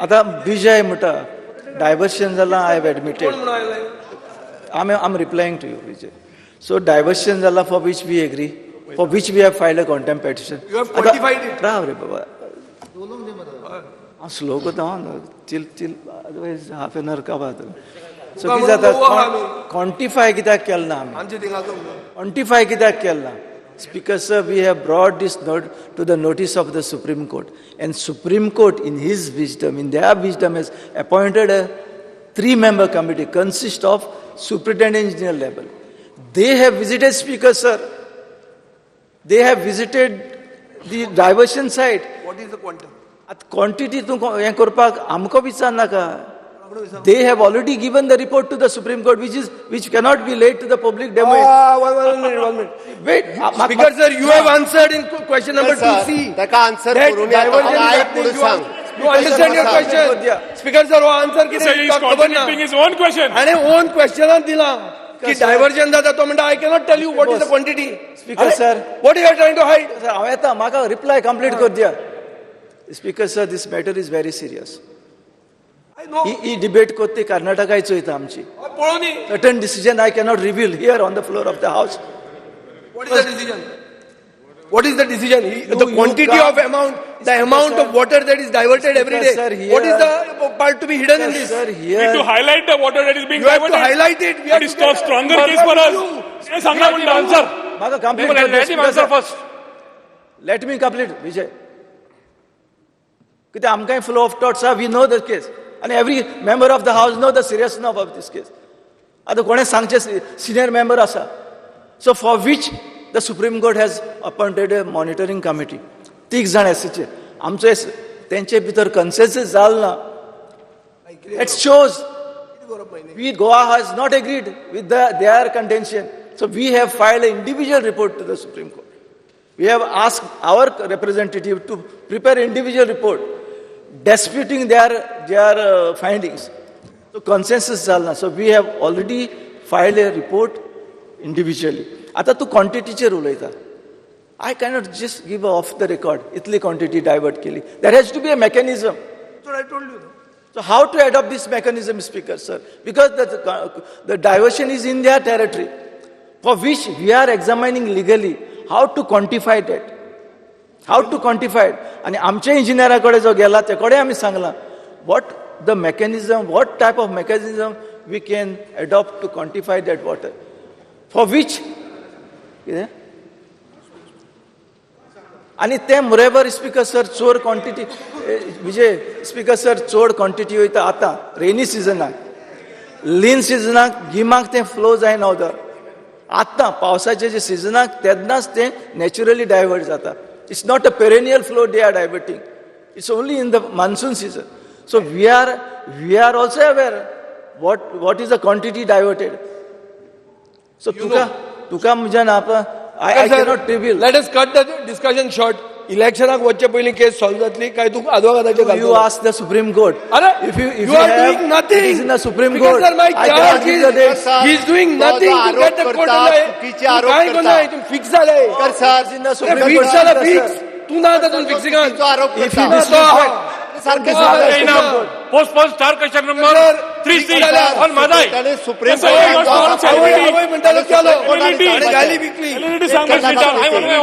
आता विजय म्हणटा डायवर्शन जाला I have admitted I'm replying to you, Vijay. So diversion zala for which we agree, for which we have filed a contempt petition. You have quantified it. Rav re baba. Slow go down. Chill. Otherwise half an hour ka baat. So किस आता quantify किता केलना हमें. Quantify किता केलना. Speaker sir, we have brought this note to the notice of the Supreme Court, and Supreme Court, in his wisdom, in their wisdom, has appointed a 3-member committee consist of superintendent engineer level. They have visited, Speaker sir. They have visited the diversion site. What is the quantum? At quantity tu yang korpak amko vichar naka. They have already given the report to the Supreme Court, which cannot be laid to the public domain. One minute. Wait, Speaker sir, you have answered in question number 2C. Taka answer करून या काय पुढे सांग. You understand your question? Speaker sir, वो answer किती Sir, he is contradicting his own question. आणि own question दिला की diversion जाता तो म्हणता I cannot tell you what is the quantity. Speaker sir, What you are trying to hide? sir, हांवें आतां म्हाका reply complete कर दिया. Speaker sir, this matter is very serious. I know. He debate कोत्ती कर्नाटकाची वयता आमची. पळोवन दी. Certain decision I cannot reveal here on the floor of the house. What is the decision? What is the decision? The you quantity can't- of amount, the amount of water that is diverted every day. Sir, What is here- the part to be hidden in this? Sir, We here. need to highlight the water that is being You have to diverted. highlight it. We That have is to get stronger further case for to us. you. Yes, Sangha will answer. म्हाका complete Let कर दिया, him Speaker answer sir. first. Let me complete, Vijay. कित्याक आमकांय flow of thoughts आहा, we know the case. And every member of the house know the seriousness of this case. आतां कोणें सांगचें senior member आसा. So for which the Supreme Court has appointed a monitoring committee. 3 जाण एसीचे. आमचो तेंचे भितर consensus जाल ना. It shows Goa has not agreed with their contention. So we have filed an individual report to the Supreme Court. We have asked our representative to prepare individual report disputing their findings. So consensus झाला. So we have already filed a report individually. आता तू quantityचेर उलयता. I cannot just give off the record. Italy quantity divert केली. There has to be a mechanism. That's what I told you. So how to adopt this mechanism, Speaker, sir? Because the diversion is in their territory, for which we are examining legally how to quantify that. How to quantify it. And आमच्या इंजिनियराकडे जो गेला तेकडे आम्ही Sangla what the mechanism, what type of mechanism we can adopt to quantify that water. For which, आणि ते moreover speaker sir चोर quantity विजय speaker sir चोर quantity वयता आतां रेनी सिजनाक लीन सिजनाक गिमाक ते फ्लो जायना उदक आतां पावसाचे जे सिजनाक तेन्नाच ते नॅचरली डायवर्ट जाता. It's not a perennial flow they are diverting. It's only in the monsoon season. So we are also aware what is the quantity diverted. So तुका म्हज्यान आपा I cannot reveal. Let us cut the discussion short. Electionak वच्चे पयली case solve जातली काय तू आदवोगादाचे घालतलो? You ask the Supreme Court. अरे, If you you are have, doing nothing. it is in the Supreme Because Court. sir, my I charge cannot give the dates. he is doing nothing to get the court away. चुकीचे आरोप काय करता. कोणाय तुम्ही fix झाले. कर sir in the Supreme fix Court. झाला Sir. Fix. तू ना आता तू फिक्सिंग. जो आरोप If करता. you disrespect, सारखे Postpone star question number 3C on Madai. त्याने supreme Yes, sir, I want to court answer. आवय म्हणतालो केलो. Validity. आणि गाली विकली. Validity Sanga, Sridhar. I want my